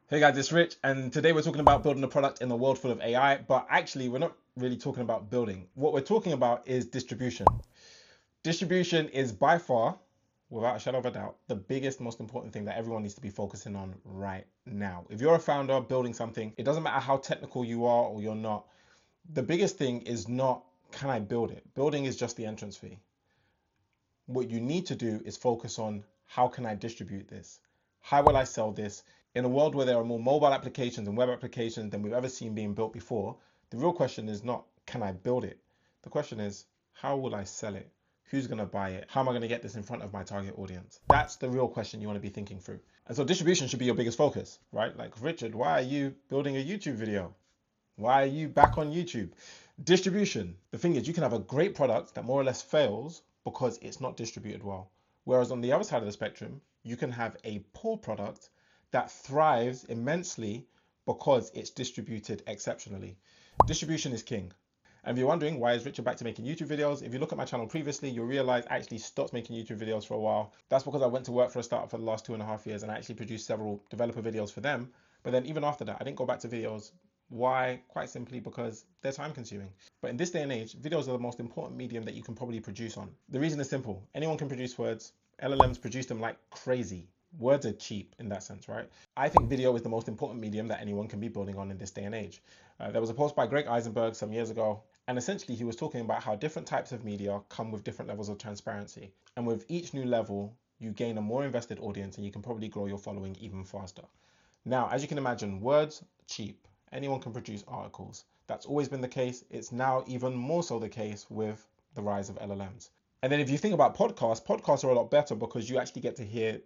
Hey guys, it's Rich, and today we're talking about building a product in a world full of AI, but actually, we're not really talking about building. What we're talking about is distribution. Distribution is by far, without a shadow of a doubt, the biggest, most important thing that everyone needs to be focusing on right now. If you're a founder building something, it doesn't matter how technical you are or you're not. The biggest thing is not, can I build it? Building is just the entrance fee. What you need to do is focus on, how can I distribute this? How will I sell this? In a world where there are more mobile applications and web applications than we've ever seen being built before, the real question is not, can I build it? The question is, how will I sell it? Who's going to buy it? How am I going to get this in front of my target audience? That's the real question you want to be thinking through. And so distribution should be your biggest focus, right? Like, Richard, why are you building a YouTube video? Why are you back on YouTube? Distribution. The thing is, you can have a great product that more or less fails because it's not distributed well. Whereas on the other side of the spectrum, you can have a poor product that thrives immensely because it's distributed exceptionally. Distribution is king. And if you're wondering why is Richard back to making YouTube videos, if you look at my channel previously, you'll realize I actually stopped making YouTube videos for a while. That's because I went to work for a startup for the last 2.5 years and I actually produced several developer videos for them. But then even after that, I didn't go back to videos. Why? Quite simply because they're time consuming. But in this day and age, videos are the most important medium that you can probably produce on. The reason is simple. Anyone can produce words. LLMs produce them like crazy. Words are cheap in that sense, right? I think video is the most important medium that anyone can be building on in this day and age. There was a post by Greg Eisenberg some years ago, and essentially he was talking about how different types of media come with different levels of transparency. And with each new level, you gain a more invested audience and you can probably grow your following even faster. Now, as you can imagine, words cheap. Anyone can produce articles. That's always been the case. It's now even more so the case with the rise of LLMs. And then if you think about podcasts are a lot better because you actually get to hear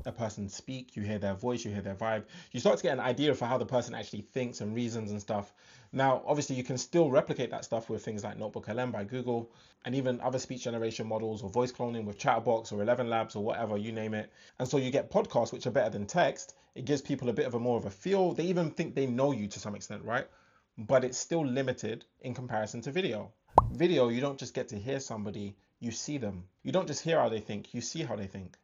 a person speak, you hear their voice, you hear their vibe, you start to get an idea for how the person actually thinks and reasons and stuff. Now, obviously, you can still replicate that stuff with things like Notebook LM by Google and even other speech generation models or voice cloning with Chatbox or 11 Labs or whatever, you name it. And so you get podcasts which are better than text. It gives people a bit of a more of a feel. They even think they know you to some extent, right? But it's still limited in comparison to video. Video, you don't just get to hear somebody, you see them. You don't just hear how they think, you see how they think.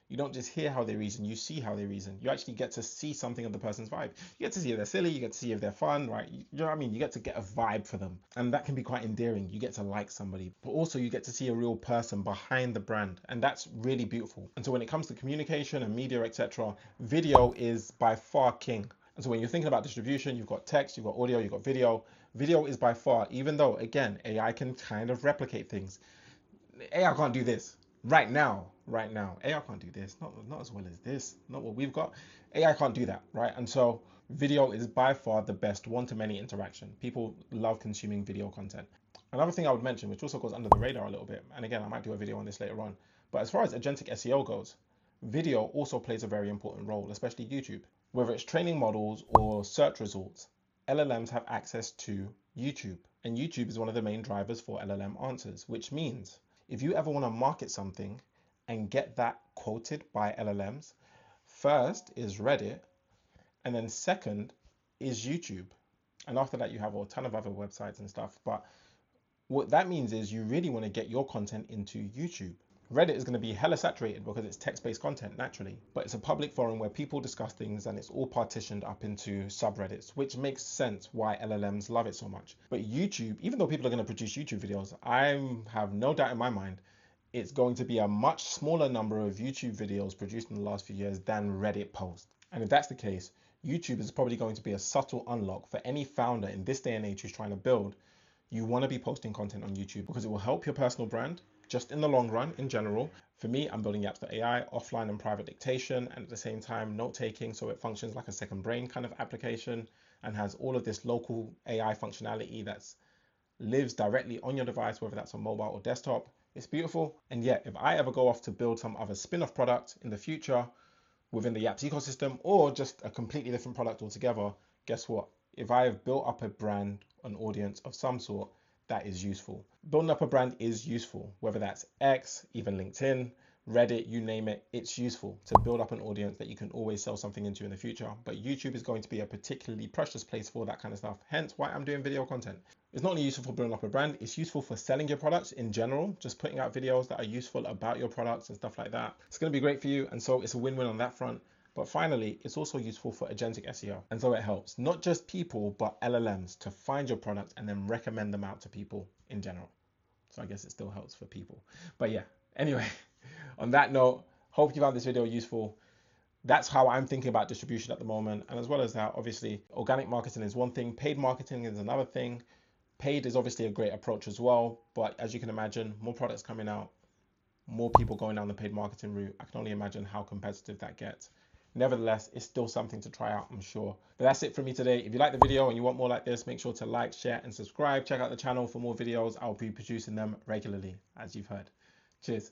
You don't just hear how they reason, you see how they reason. You actually get to see something of the person's vibe. You get to see if they're silly, you get to see if they're fun, right? You know what I mean? You get to get a vibe for them. And that can be quite endearing. You get to like somebody, but also you get to see a real person behind the brand. And that's really beautiful. And so when it comes to communication and media, etc., video is by far king. And so when you're thinking about distribution, you've got text, you've got audio, you've got video. Video is by far, even though, again, AI can kind of replicate things. AI can't do this right now. AI can't do this, not as well as this, not what we've got. AI can't do that, right? And so video is by far the best one-to-many interaction. People love consuming video content. Another thing I would mention, which also goes under the radar a little bit, and again, I might do a video on this later on, but as far as agentic SEO goes, video also plays a very important role, especially YouTube. Whether it's training models or search results, LLMs have access to YouTube, and YouTube is one of the main drivers for LLM answers, which means if you ever want to market something and get that quoted by LLMs, first is Reddit, and then second is YouTube. And after that, you have a ton of other websites and stuff. But what that means is you really want to get your content into YouTube. Reddit is going to be hella saturated because it's text-based content naturally, but it's a public forum where people discuss things and it's all partitioned up into subreddits, which makes sense why LLMs love it so much. But YouTube, even though people are going to produce YouTube videos, I have no doubt in my mind it's going to be a much smaller number of YouTube videos produced in the last few years than Reddit posts. And if that's the case, YouTube is probably going to be a subtle unlock for any founder in this day and age who's trying to build. You want to be posting content on YouTube because it will help your personal brand just in the long run in general. For me, I'm building Yaps.AI, offline and private dictation, and at the same time, note taking. So it functions like a second brain kind of application and has all of this local AI functionality that lives directly on your device, whether that's on mobile or desktop. It's beautiful. And yet, if I ever go off to build some other spin-off product in the future within the Yaps ecosystem or just a completely different product altogether, guess what? If I have built up a brand, an audience of some sort, that is useful. Building up a brand is useful, whether that's X, even LinkedIn, Reddit, you name it, it's useful to build up an audience that you can always sell something into in the future. But YouTube is going to be a particularly precious place for that kind of stuff. Hence why I'm doing video content. It's not only useful for building up a brand, it's useful for selling your products in general, just putting out videos that are useful about your products and stuff like that. It's going to be great for you. And so it's a win-win on that front. But finally, it's also useful for agentic SEO. And so it helps not just people, but LLMs to find your product and then recommend them out to people in general. So I guess it still helps for people. But yeah, anyway, on that note, hope you found this video useful. That's how I'm thinking about distribution at the moment. And as well as that, obviously, organic marketing is one thing, paid marketing is another thing. Paid is obviously a great approach as well. But as you can imagine, more products coming out, more people going down the paid marketing route. I can only imagine how competitive that gets. Nevertheless, it's still something to try out, I'm sure. But that's it for me today. If you like the video and you want more like this, make sure to like, share, and subscribe. Check out the channel for more videos. I'll be producing them regularly, as you've heard. Cheers.